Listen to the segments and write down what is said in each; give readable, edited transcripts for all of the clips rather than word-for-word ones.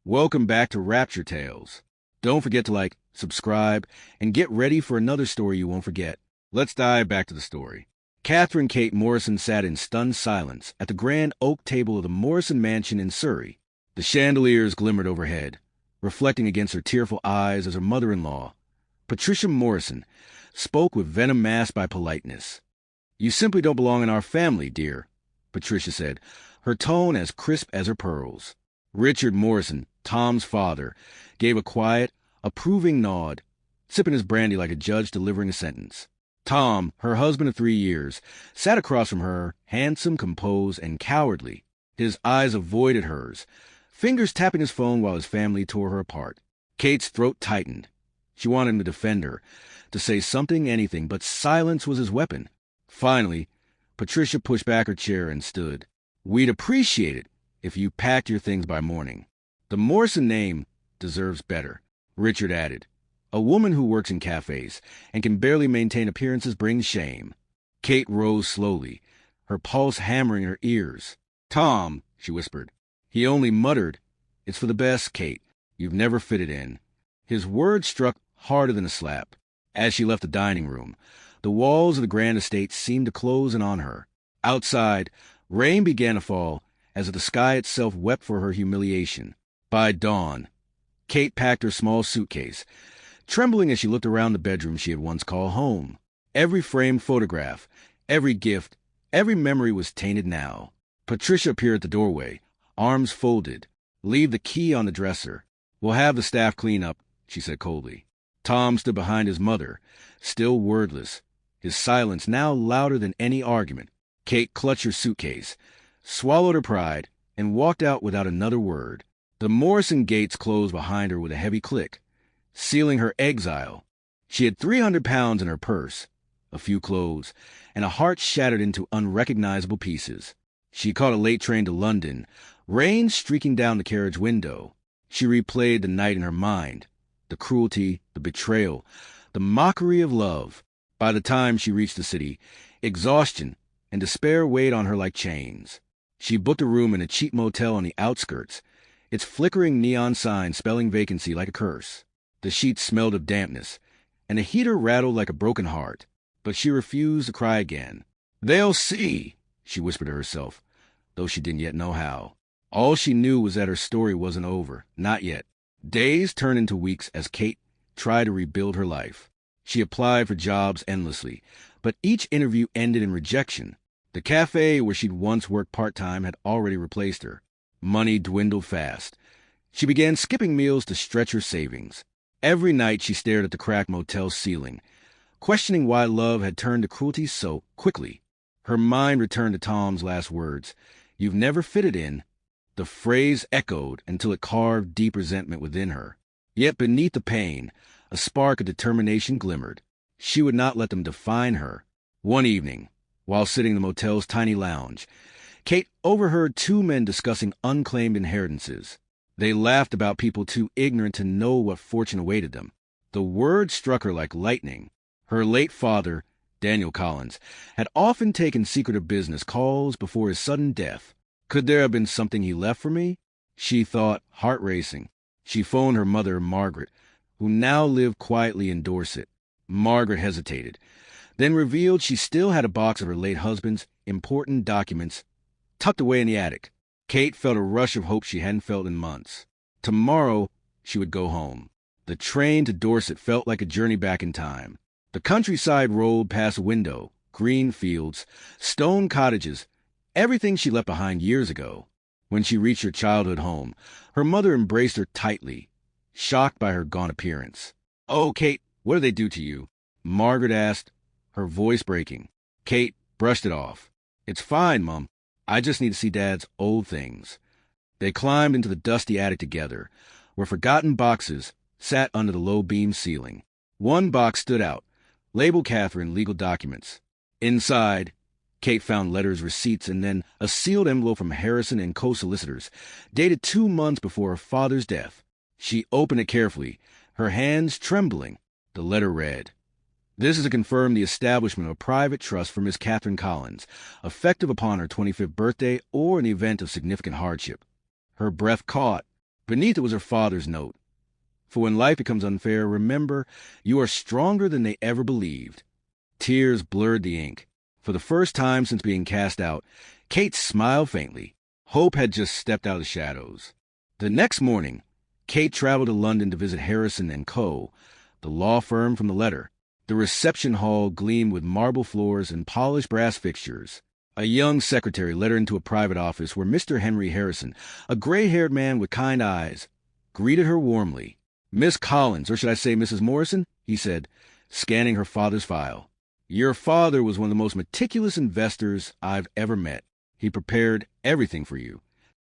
Welcome back to Rapture Tales. Don't forget to like, subscribe, and get ready for another story you won't forget. Let's dive back to the story. Katherine Kate Morrison sat in stunned silence at the grand oak table of the Morrison mansion in Surrey. The chandeliers glimmered overhead, reflecting against her tearful eyes as her mother-in-law, Patricia Morrison, spoke with venom masked by politeness. "You simply don't belong in our family, dear," Patricia said, her tone as crisp as her pearls. Richard Morrison, Tom's father, gave a quiet, approving nod, sipping his brandy like a judge delivering a sentence. Tom, her husband of 3 years, sat across from her, handsome, composed, and cowardly. His eyes avoided hers, fingers tapping his phone while his family tore her apart. Kate's throat tightened. She wanted him to defend her, to say something, anything, but silence was his weapon. Finally, Patricia pushed back her chair and stood. "We'd appreciate it if you packed your things by morning." "The Morrison name deserves better," Richard added. "A woman who works in cafes and can barely maintain appearances brings shame." Kate rose slowly, her pulse hammering in her ears. "Tom," she whispered. He only muttered, "It's for the best, Kate. You've never fitted in." His words struck harder than a slap. As she left the dining room, the walls of the grand estate seemed to close in on her. Outside, rain began to fall, as if the sky itself wept for her humiliation. By dawn, Kate packed her small suitcase, trembling as she looked around the bedroom she had once called home. Every framed photograph, every gift, every memory was tainted now. Patricia appeared at the doorway, arms folded. "Leave the key on the dresser. We'll have the staff clean up," she said coldly. Tom stood behind his mother, still wordless, his silence now louder than any argument. Kate clutched her suitcase, swallowed her pride, and walked out without another word. The Morrison gates closed behind her with a heavy click, sealing her exile. She had 300 pounds in her purse, a few clothes, and a heart shattered into unrecognizable pieces. She caught a late train to London, rain streaking down the carriage window. She replayed the night in her mind, the cruelty, the betrayal, the mockery of love. By the time she reached the city, exhaustion and despair weighed on her like chains. She booked a room in a cheap motel on the outskirts, its flickering neon sign spelling vacancy like a curse. The sheets smelled of dampness, and the heater rattled like a broken heart. But she refused to cry again. "They'll see," she whispered to herself, though she didn't yet know how. All she knew was that her story wasn't over, not yet. Days turned into weeks as Kate tried to rebuild her life. She applied for jobs endlessly, but each interview ended in rejection. The cafe where she'd once worked part-time had already replaced her. Money dwindled fast. She began skipping meals to stretch her savings. Every night she stared at the cracked motel ceiling, questioning why love had turned to cruelty so quickly. Her mind returned to Tom's last words, "You've never fitted in." The phrase echoed until it carved deep resentment within her. Yet beneath the pain, a spark of determination glimmered. She would not let them define her. One evening, while sitting in the motel's tiny lounge, Kate overheard 2 men discussing unclaimed inheritances. They laughed about people too ignorant to know what fortune awaited them. The word struck her like lightning. Her late father, Daniel Collins, had often taken secretive business calls before his sudden death. Could there have been something he left for me? She thought, heart racing. She phoned her mother, Margaret, who now lived quietly in Dorset. Margaret hesitated, then revealed she still had a box of her late husband's important documents tucked away in the attic. Kate felt a rush of hope she hadn't felt in months. Tomorrow, she would go home. The train to Dorset felt like a journey back in time. The countryside rolled past a window, green fields, stone cottages, everything she left behind years ago. When she reached her childhood home, her mother embraced her tightly, shocked by her gaunt appearance. "Oh, Kate, what did they do to you?" Margaret asked, her voice breaking. Kate brushed it off. "It's fine, Mum. I just need to see Dad's old things." They climbed into the dusty attic together, where forgotten boxes sat under the low-beam ceiling. One box stood out, labeled Katherine legal documents. Inside, Kate found letters, receipts, and then a sealed envelope from Harrison and Co-Solicitors, dated 2 months before her father's death. She opened it carefully, her hands trembling. The letter read, "This is to confirm the establishment of a private trust for Miss Katherine Collins, effective upon her 25th birthday or in the event of significant hardship." Her breath caught. Beneath it was her father's note. For when life becomes unfair, remember, you are stronger than they ever believed. Tears blurred the ink. For the first time since being cast out, Kate smiled faintly. Hope had just stepped out of the shadows. The next morning, Kate traveled to London to visit Harrison & Co., the law firm from the letter. The reception hall gleamed with marble floors and polished brass fixtures. A young secretary led her into a private office where Mr. Henry Harrison, a gray-haired man with kind eyes, greeted her warmly. "Miss Collins, or should I say Mrs. Morrison?" he said, scanning her father's file. "Your father was one of the most meticulous investors I've ever met. He prepared everything for you."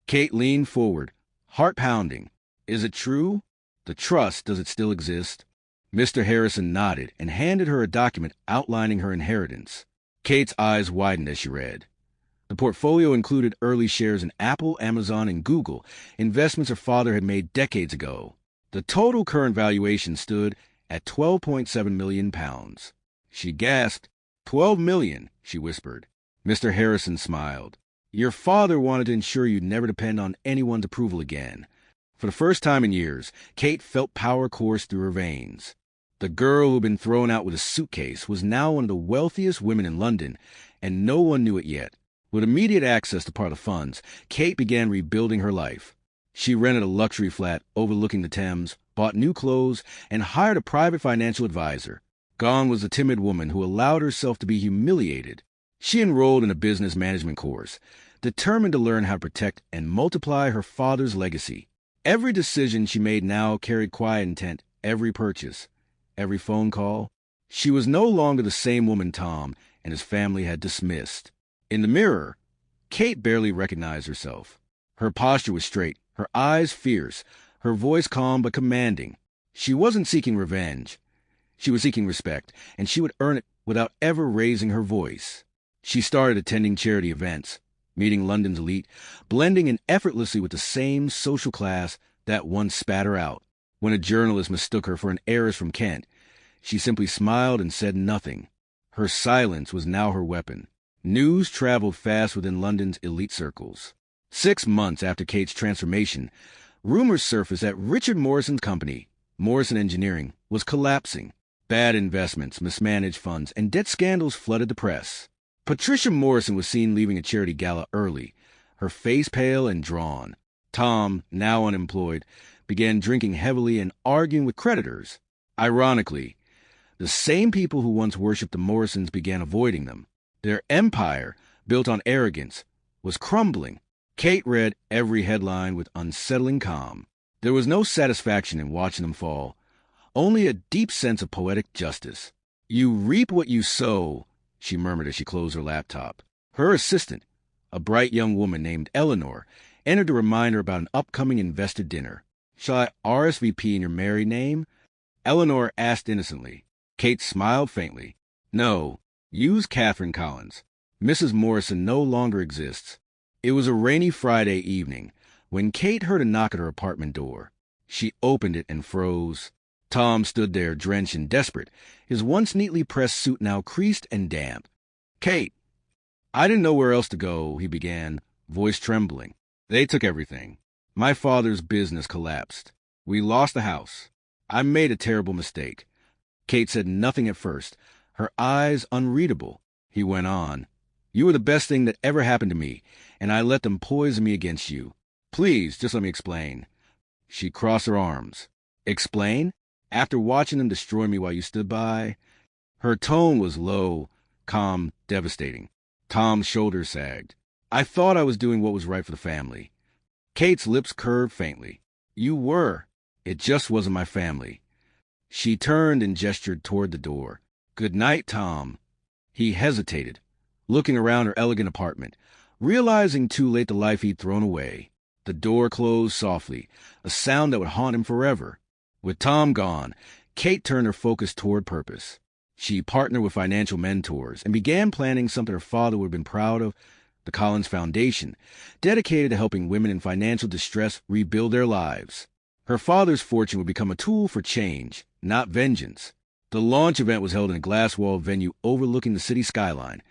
Kate leaned forward, heart pounding. "Is it true? The trust, does it still exist?" Mr. Harrison nodded and handed her a document outlining her inheritance. Kate's eyes widened as she read. The portfolio included early shares in Apple, Amazon, and Google, investments her father had made decades ago. The total current valuation stood at £12.7 million. She gasped. "12 million," she whispered. Mr. Harrison smiled. "Your father wanted to ensure you'd never depend on anyone's approval again." For the first time in years, Kate felt power course through her veins. The girl who'd been thrown out with a suitcase was now one of the wealthiest women in London, and no one knew it yet. With immediate access to part of the funds, Kate began rebuilding her life. She rented a luxury flat overlooking the Thames, bought new clothes, and hired a private financial advisor. Gone was the timid woman who allowed herself to be humiliated. She enrolled in a business management course, determined to learn how to protect and multiply her father's legacy. Every decision she made now carried quiet intent, every purchase, every phone call. She was no longer the same woman Tom and his family had dismissed. In the mirror, Kate barely recognized herself. Her posture was straight, her eyes fierce, her voice calm but commanding. She wasn't seeking revenge. She was seeking respect, and she would earn it without ever raising her voice. She started attending charity events, meeting London's elite, blending in effortlessly with the same social class that once spat her out. When a journalist mistook her for an heiress from Kent, she simply smiled and said nothing. Her silence was now her weapon. News traveled fast within London's elite circles. 6 months after Kate's transformation, rumors surfaced that Richard Morrison's company, Morrison Engineering, was collapsing. Bad investments, mismanaged funds, and debt scandals flooded the press. Patricia Morrison was seen leaving a charity gala early, her face pale and drawn. Tom, now unemployed, began drinking heavily and arguing with creditors. Ironically, the same people who once worshipped the Morrisons began avoiding them. Their empire, built on arrogance, was crumbling. Kate read every headline with unsettling calm. There was no satisfaction in watching them fall, only a deep sense of poetic justice. "You reap what you sow," she murmured as she closed her laptop. Her assistant, a bright young woman named Eleanor, entered to remind her about an upcoming investor dinner. "Shall I RSVP in your married name?" Eleanor asked innocently. Kate smiled faintly. "No, use Katherine Collins. Mrs. Morrison no longer exists." It was a rainy Friday evening when Kate heard a knock at her apartment door. She opened it and froze. Tom stood there, drenched and desperate, his once neatly pressed suit now creased and damp. "Kate, I didn't know where else to go," he began, voice trembling. "They took everything. My father's business collapsed. We lost the house. I made a terrible mistake." Kate said nothing at first, her eyes unreadable. He went on. "You were the best thing that ever happened to me, and I let them poison me against you. Please, just let me explain." She crossed her arms. "Explain? After watching them destroy me while you stood by?" Her tone was low, calm, devastating. Tom's shoulders sagged. "I thought I was doing what was right for the family." Kate's lips curved faintly. "You were. It just wasn't my family." She turned and gestured toward the door. "Good night, Tom." He hesitated, looking around her elegant apartment, realizing too late the life he'd thrown away. The door closed softly, a sound that would haunt him forever. With Tom gone, Kate turned her focus toward purpose. She partnered with financial mentors and began planning something her father would have been proud of, the Collins Foundation, dedicated to helping women in financial distress rebuild their lives. Her father's fortune would become a tool for change, not vengeance. The launch event was held in a glass-walled venue overlooking the city skyline,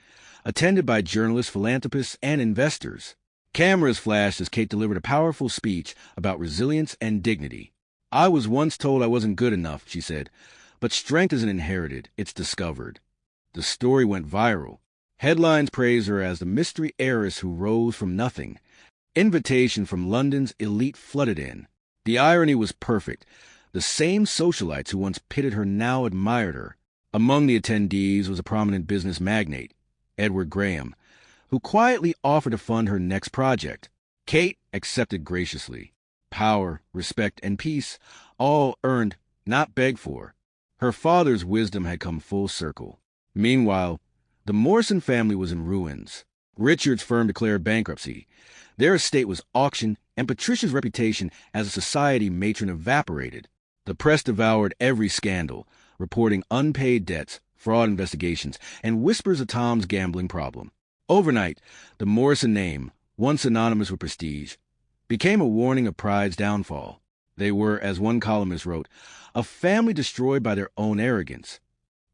attended by journalists, philanthropists, and investors. Cameras flashed as Kate delivered a powerful speech about resilience and dignity. "I was once told I wasn't good enough," she said, "but strength isn't inherited, it's discovered." The story went viral. Headlines praised her as the mystery heiress who rose from nothing. Invitation from London's elite flooded in. The irony was perfect. The same socialites who once pitted her now admired her. Among the attendees was a prominent business magnate, Edward Graham, who quietly offered to fund her next project. Kate accepted graciously. Power, respect, and peace, all earned, not begged for. Her father's wisdom had come full circle. Meanwhile, the Morrison family was in ruins. Richard's firm declared bankruptcy. Their estate was auctioned, and Patricia's reputation as a society matron evaporated. The press devoured every scandal, reporting unpaid debts, fraud investigations, and whispers of Tom's gambling problem. Overnight, the Morrison name, once synonymous with prestige, became a warning of pride's downfall. They were, as one columnist wrote, a family destroyed by their own arrogance.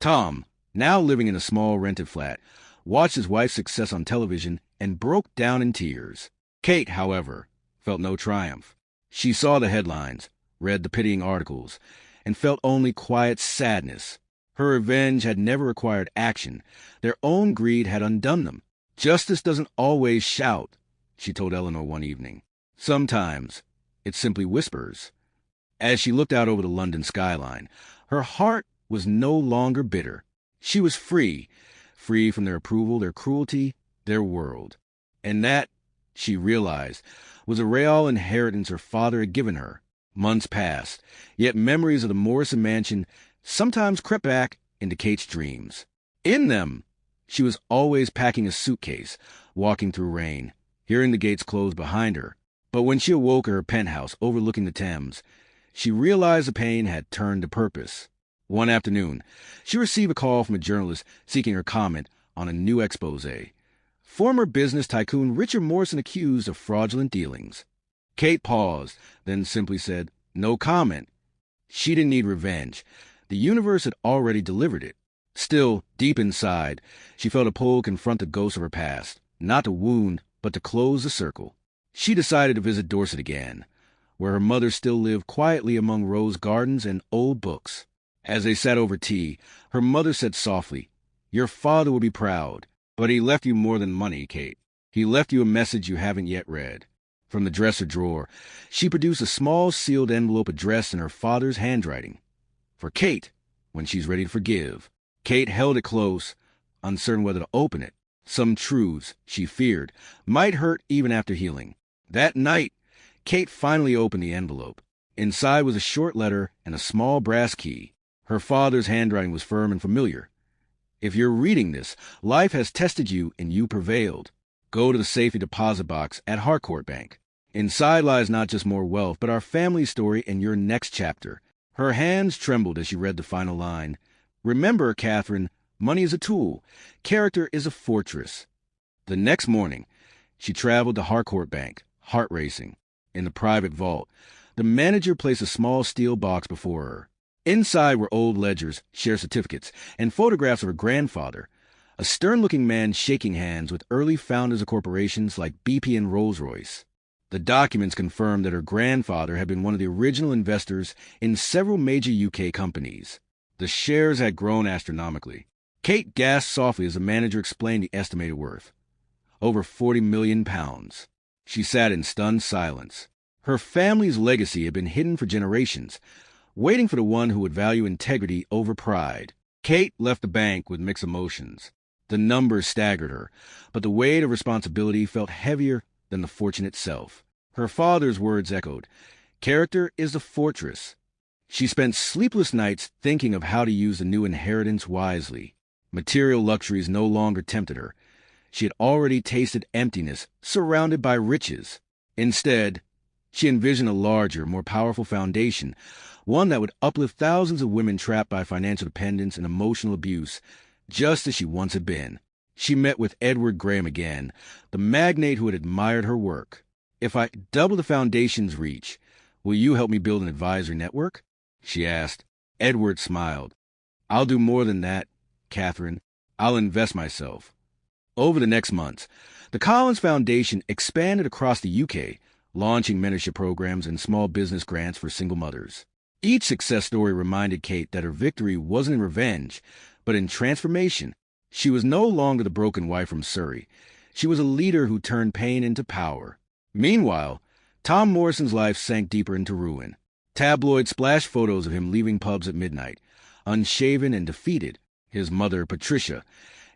Tom, now living in a small rented flat, watched his wife's success on television and broke down in tears. Kate, however, felt no triumph. She saw the headlines, read the pitying articles, and felt only quiet sadness. Her revenge had never required action. Their own greed had undone them. "Justice doesn't always shout," she told Eleanor one evening. "Sometimes it simply whispers." As she looked out over the London skyline, her heart was no longer bitter. She was free from their approval, their cruelty, their world. And that, she realized, was a real inheritance her father had given her. Months passed, yet memories of the Morrison mansion sometimes crept back into Kate's dreams. In them, she was always packing a suitcase, walking through rain, hearing the gates close behind her. But when she awoke at her penthouse overlooking the Thames, she realized the pain had turned to purpose. One afternoon, she received a call from a journalist seeking her comment on a new exposé. Former business tycoon Richard Morrison accused of fraudulent dealings. Kate paused, then simply said, "No comment." She didn't need revenge. The universe had already delivered it. Still, deep inside, she felt a pull to confront the ghosts of her past, not to wound, but to close the circle. She decided to visit Dorset again, where her mother still lived quietly among rose gardens and old books. As they sat over tea, her mother said softly, "Your father will be proud, but he left you more than money, Kate. He left you a message you haven't yet read." From the dresser drawer, she produced a small sealed envelope addressed in her father's handwriting. "For Kate, when she's ready to forgive." Kate held it close, uncertain whether to open it. Some truths, she feared, might hurt even after healing. That night, Kate finally opened the envelope. Inside was a short letter and a small brass key. Her father's handwriting was firm and familiar. "If you're reading this, life has tested you and you prevailed. Go to the safety deposit box at Harcourt Bank. Inside lies not just more wealth, but our family story and your next chapter." Her hands trembled as she read the final line. "Remember, Katherine, money is a tool. Character is a fortress." The next morning, she traveled to Harcourt Bank, heart racing. In the private vault, the manager placed a small steel box before her. Inside were old ledgers, share certificates, and photographs of her grandfather, a stern-looking man shaking hands with early founders of corporations like BP and Rolls-Royce. The documents confirmed that her grandfather had been one of the original investors in several major UK companies. The shares had grown astronomically. Kate gasped softly as the manager explained the estimated worth. Over £40 million. She sat in stunned silence. Her family's legacy had been hidden for generations, waiting for the one who would value integrity over pride. Kate left the bank with mixed emotions. The numbers staggered her, but the weight of responsibility felt heavier than the fortune itself. Her father's words echoed, "Character is the fortress." She spent sleepless nights thinking of how to use the new inheritance wisely. Material luxuries no longer tempted her. She had already tasted emptiness, surrounded by riches. Instead, she envisioned a larger, more powerful foundation, one that would uplift thousands of women trapped by financial dependence and emotional abuse, just as she once had been. She met with Edward Graham again, the magnate who had admired her work. "If I double the foundation's reach, will you help me build an advisory network?" she asked. Edward smiled. "I'll do more than that, Katherine. I'll invest myself." Over the next months, the Collins Foundation expanded across the UK, launching mentorship programs and small business grants for single mothers. Each success story reminded Kate that her victory wasn't in revenge, but in transformation. She was no longer the broken wife from Surrey. She was a leader who turned pain into power. Meanwhile, Tom Morrison's life sank deeper into ruin. Tabloids splashed photos of him leaving pubs at midnight, unshaven and defeated. His mother, Patricia,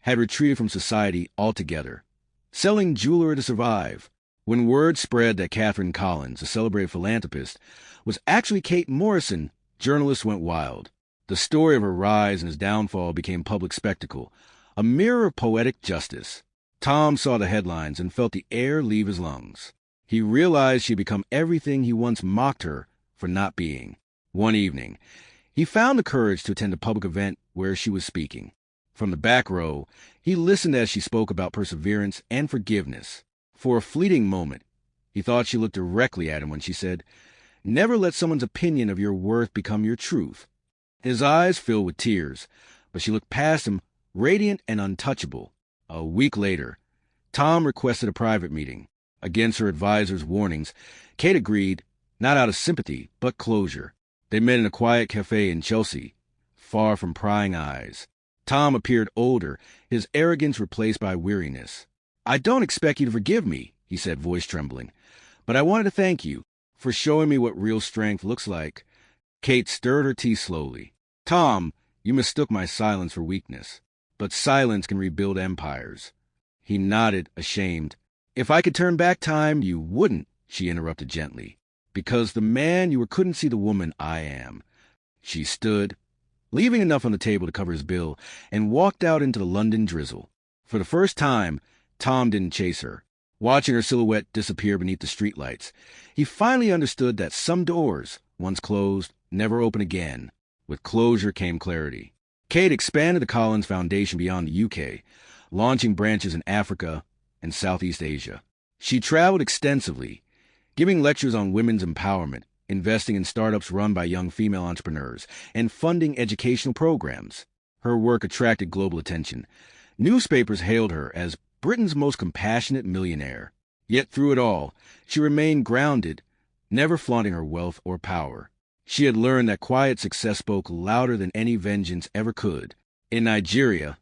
had retreated from society altogether, selling jewelry to survive. When word spread that Katherine Collins, a celebrated philanthropist, was actually Kate Morrison, journalists went wild. The story of her rise and his downfall became public spectacle, a mirror of poetic justice. Tom saw the headlines and felt the air leave his lungs. He realized she had become everything he once mocked her for not being. One evening, he found the courage to attend a public event where she was speaking. From the back row, he listened as she spoke about perseverance and forgiveness. For a fleeting moment, he thought she looked directly at him when she said, "Never let someone's opinion of your worth become your truth." His eyes filled with tears, but she looked past him, radiant and untouchable. A week later, Tom requested a private meeting. Against her advisor's warnings, Kate agreed, not out of sympathy, but closure. They met in a quiet cafe in Chelsea, far from prying eyes. Tom appeared older, his arrogance replaced by weariness. "I don't expect you to forgive me," he said, voice trembling, "but I wanted to thank you for showing me what real strength looks like." Kate stirred her tea slowly. "Tom, you mistook my silence for weakness, but silence can rebuild empires." He nodded, ashamed. "If I could turn back time, you wouldn't," she interrupted gently. "Because the man you were couldn't see the woman I am." She stood, leaving enough on the table to cover his bill, and walked out into the London drizzle. For the first time, Tom didn't chase her. Watching her silhouette disappear beneath the streetlights, he finally understood that some doors, once closed, never open again. With closure came clarity. Kate expanded the Collins Foundation beyond the UK, launching branches in Africa and Southeast Asia. She traveled extensively, giving lectures on women's empowerment, investing in startups run by young female entrepreneurs, and funding educational programs. Her work attracted global attention. Newspapers hailed her as Britain's most compassionate millionaire. Yet through it all, she remained grounded, never flaunting her wealth or power. She had learned that quiet success spoke louder than any vengeance ever could. In Nigeria,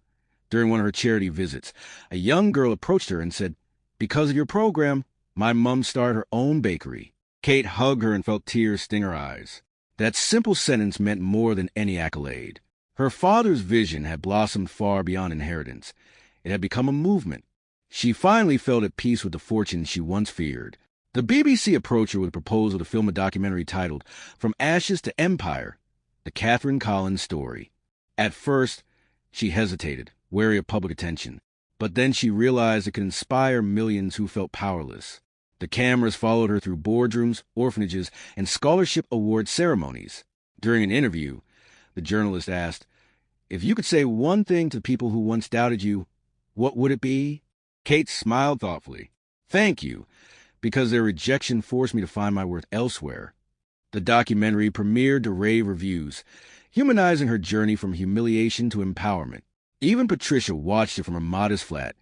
during one of her charity visits, a young girl approached her and said, "Because of your program, my mom started her own bakery." Kate hugged her and felt tears sting her eyes. That simple sentence meant more than any accolade. Her father's vision had blossomed far beyond inheritance. It had become a movement. She finally felt at peace with the fortune she once feared. The BBC approached her with a proposal to film a documentary titled From Ashes to Empire, the Katherine Collins story. At first, she hesitated, wary of public attention. But then she realized it could inspire millions who felt powerless. The cameras followed her through boardrooms, orphanages, and scholarship award ceremonies. During an interview, the journalist asked, "If you could say one thing to people who once doubted you, what would it be?" Kate smiled thoughtfully. "Thank you, because their rejection forced me to find my worth elsewhere." The documentary premiered to rave reviews, humanizing her journey from humiliation to empowerment. Even Patricia watched it from her modest flat,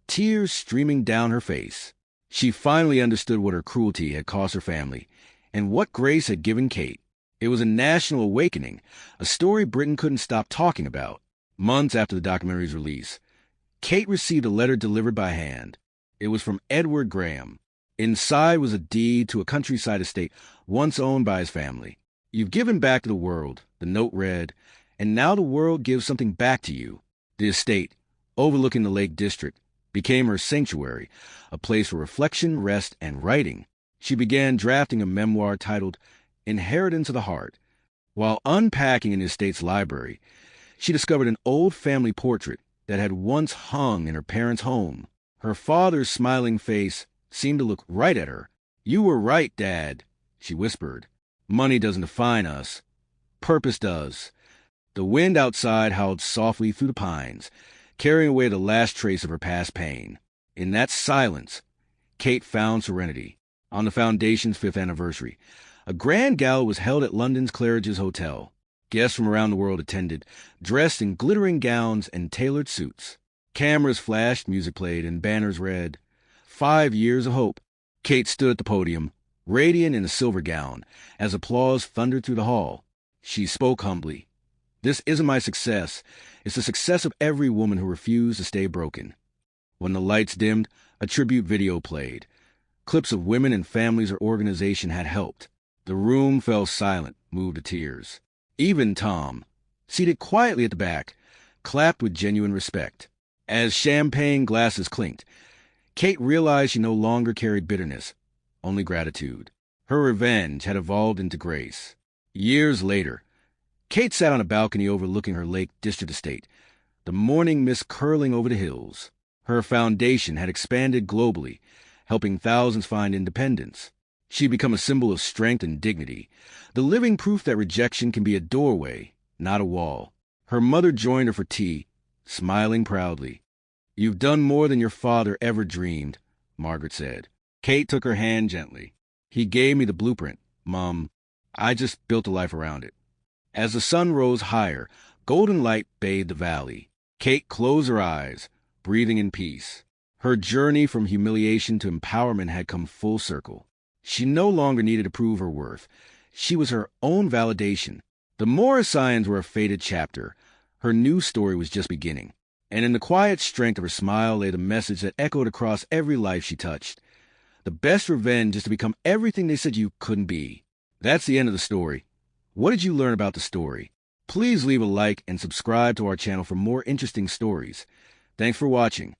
tears streaming down her face. She finally understood what her cruelty had cost her family, and what grace had given Kate. It was a national awakening, a story Britain couldn't stop talking about. Months after the documentary's release, Kate received a letter delivered by hand. It was from Edward Graham. Inside was a deed to a countryside estate once owned by his family. "You've given back to the world," the note read, "and now the world gives something back to you." The estate, overlooking the Lake District, became her sanctuary, a place for reflection, rest, and writing. She began drafting a memoir titled Inheritance of the Heart. While unpacking in the estate's library, she discovered an old family portrait that had once hung in her parents' home. Her father's smiling face seemed to look right at her. "You were right, Dad," she whispered. "Money doesn't define us. Purpose does." The wind outside howled softly through the pines, carrying away the last trace of her past pain. In that silence, Kate found serenity. On the Foundation's 5th anniversary, a grand gala was held at London's Claridge's Hotel. Guests from around the world attended, dressed in glittering gowns and tailored suits. Cameras flashed, music played, and banners read, 5 years of hope. Kate stood at the podium, radiant in a silver gown, as applause thundered through the hall. She spoke humbly. This isn't my success. It's the success of every woman who refused to stay broken. When the lights dimmed, a tribute video played. Clips of women and families her organization had helped. The room fell silent, moved to tears. Even Tom, seated quietly at the back, clapped with genuine respect. As champagne glasses clinked, Kate realized she no longer carried bitterness, only gratitude. Her revenge had evolved into grace. Years later, Kate sat on a balcony overlooking her Lake District estate, the morning mist curling over the hills. Her foundation had expanded globally, helping thousands find independence. She'd become a symbol of strength and dignity, the living proof that rejection can be a doorway, not a wall. Her mother joined her for tea, smiling proudly. "You've done more than your father ever dreamed," Margaret said. Kate took her hand gently. "He gave me the blueprint, Mom. I just built a life around it." As the sun rose higher, golden light bathed the valley. Kate closed her eyes, breathing in peace. Her journey from humiliation to empowerment had come full circle. She no longer needed to prove her worth. She was her own validation. The Morrisons were a fated chapter. Her new story was just beginning. And in the quiet strength of her smile lay the message that echoed across every life she touched. The best revenge is to become everything they said you couldn't be. That's the end of the story. What did you learn about the story? Please leave a like and subscribe to our channel for more interesting stories. Thanks for watching.